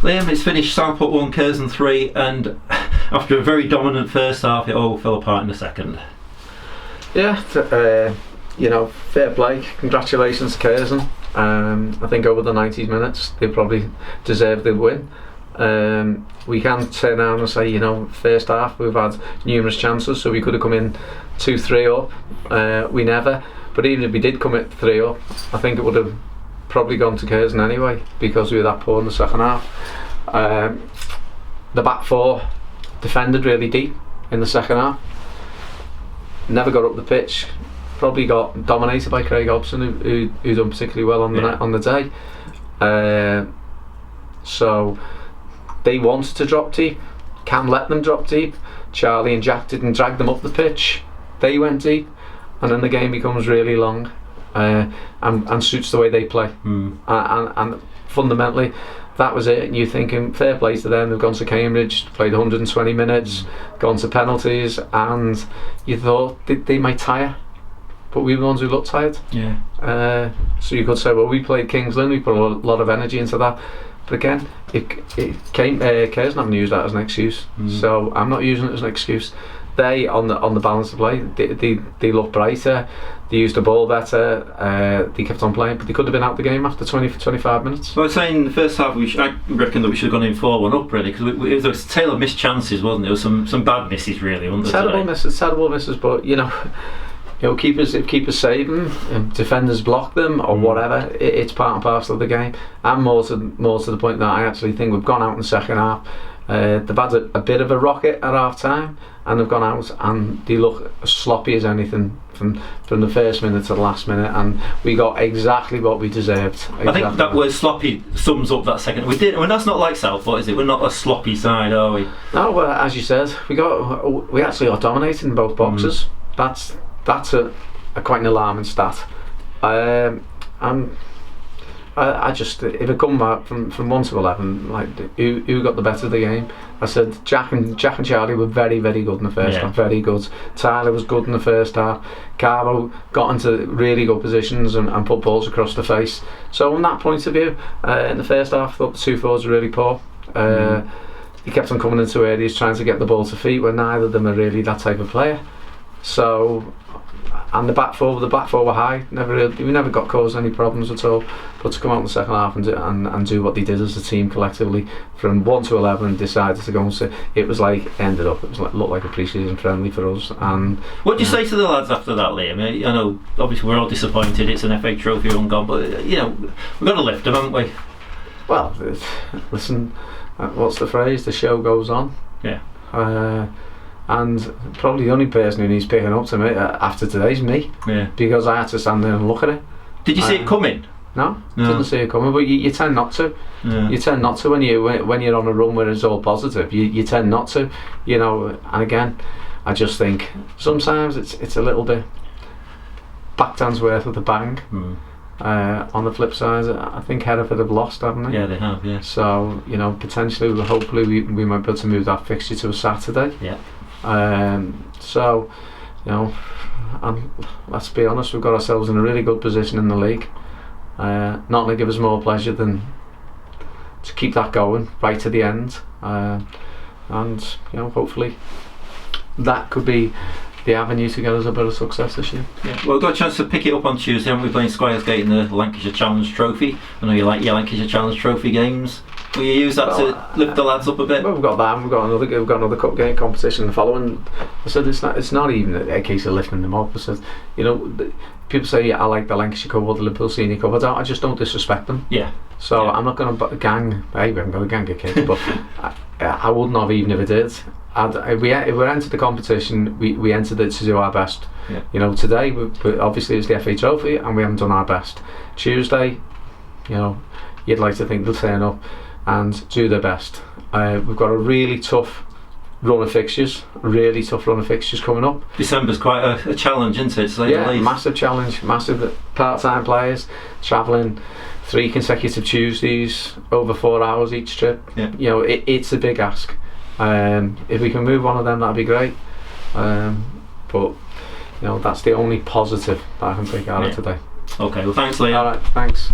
Liam, it's finished Southport 1, Curzon 3, and after a very dominant first half, it all fell apart in the second. Yeah, fair play. Congratulations to Curzon. I think over the 90 minutes, they probably deserved the win. We can turn around and say, first half we've had numerous chances, so we could have come in 2-3 up. We never. But even if we did come at 3 up, I think it would have probably gone to Curzon anyway, because we were that poor in the second half. The back four defended really deep in the second half. Never got up the pitch. Probably got dominated by Craig Hobson, who done particularly well on the day. So they wanted to drop deep. Cam let them drop deep. Charlie and Jack didn't drag them up the pitch. They went deep, and then the game becomes really long, and suits the way they play. And fundamentally, that was it. And you're thinking, fair play to them. They've gone to Cambridge, played 120 minutes, gone to penalties, and you thought they might tire. But we were the ones who looked tired. Yeah. So you could say, well, we played Kingsland, we put a lot of energy into that. But again, Curzon haven't used that as an excuse. So I'm not using it as an excuse. They, on the balance of play, they looked brighter, they used the ball better, they kept on playing, but they could have been out the game after 25 minutes. Well, I was saying in the first half, I reckon that we should have gone in 4-1 up, really, because it was a tale of missed chances, wasn't it? There was some bad misses, really, wasn't there? Terrible misses, but keepers save them, defenders block them, or whatever. It's part and parcel of the game. And more to the point that I actually think we've gone out in the second half. They've had a bit of a rocket at half time, and they've gone out and they look as sloppy as anything from the first minute to the last minute, and we got exactly what we deserved. Exactly. I think that word sloppy sums up that second. That's not like Southport, is it? We're not a sloppy side, are we? No, well, as you said, we actually got dominated in both boxes. That's a quite an alarming stat. I just, if it come back from 1 to 11, like who got the better of the game? I said Jack and Charlie were very, very good in the first half, very good. Tyler was good in the first half. Carlo got into really good positions and put balls across the face. So from that point of view, in the first half, I thought the two forwards were really poor. He kept on coming into areas trying to get the ball to feet, where neither of them are really that type of player. So, and the back four were high. We never got caused any problems at all. But to come out in the second half and do what they did as a team collectively from 1 to 11 and decided to go and sit, it was like looked like a pre-season friendly for us. And what do you say to the lads after that, Liam? I know obviously we're all disappointed. It's an FA Trophy ungone, but we've got to lift them, haven't we? Well, listen. What's the phrase? The show goes on. Yeah. And probably the only person who needs picking up to me after today's me, because I had to stand there and look at it. Did you see it coming? No, didn't see it coming. But you tend not to. Yeah. You tend not to when you're on a run where it's all positive. You tend not to, And again, I just think sometimes it's a little bit backhand's worth with a bang. On the flip side, I think Hereford have lost, haven't they? Yeah, they have. Yeah. So potentially, hopefully, we might be able to move that fixture to a Saturday. Yeah. And let's be honest, we've got ourselves in a really good position in the league. Not only give us more pleasure than to keep that going right to the end, and hopefully that could be the avenue to get us a bit of success this year. Yeah. Well, we've got a chance to pick it up on Tuesday, haven't we, playing Squiresgate in the Lancashire Challenge Trophy. I know you like your Lancashire Challenge Trophy games. Will you use that to lift the lads up a bit? Well, we've got that. We've got another cup game competition following. I said it's not even a case of lifting them up. I said, people say I like the Lancashire Cup or the Liverpool Senior Cup. I just don't disrespect them. Yeah. So I'm not going to gang. Hey, we haven't got a gang of kids, but I wouldn't have even if it did. If we entered the competition, we entered it to do our best. Yeah. Today, obviously it's the FA Trophy, and we haven't done our best. Tuesday, you'd like to think they'll turn up and do their best. We've got a really tough run of fixtures coming up. December's quite a challenge, isn't it? Massive challenge, massive part-time players travelling 3 consecutive Tuesdays over 4 hours each trip. Yeah. It's a big ask. If we can move one of them, that'd be great. But that's the only positive that I can take out of today. Okay, well thanks, Liam. Alright, thanks.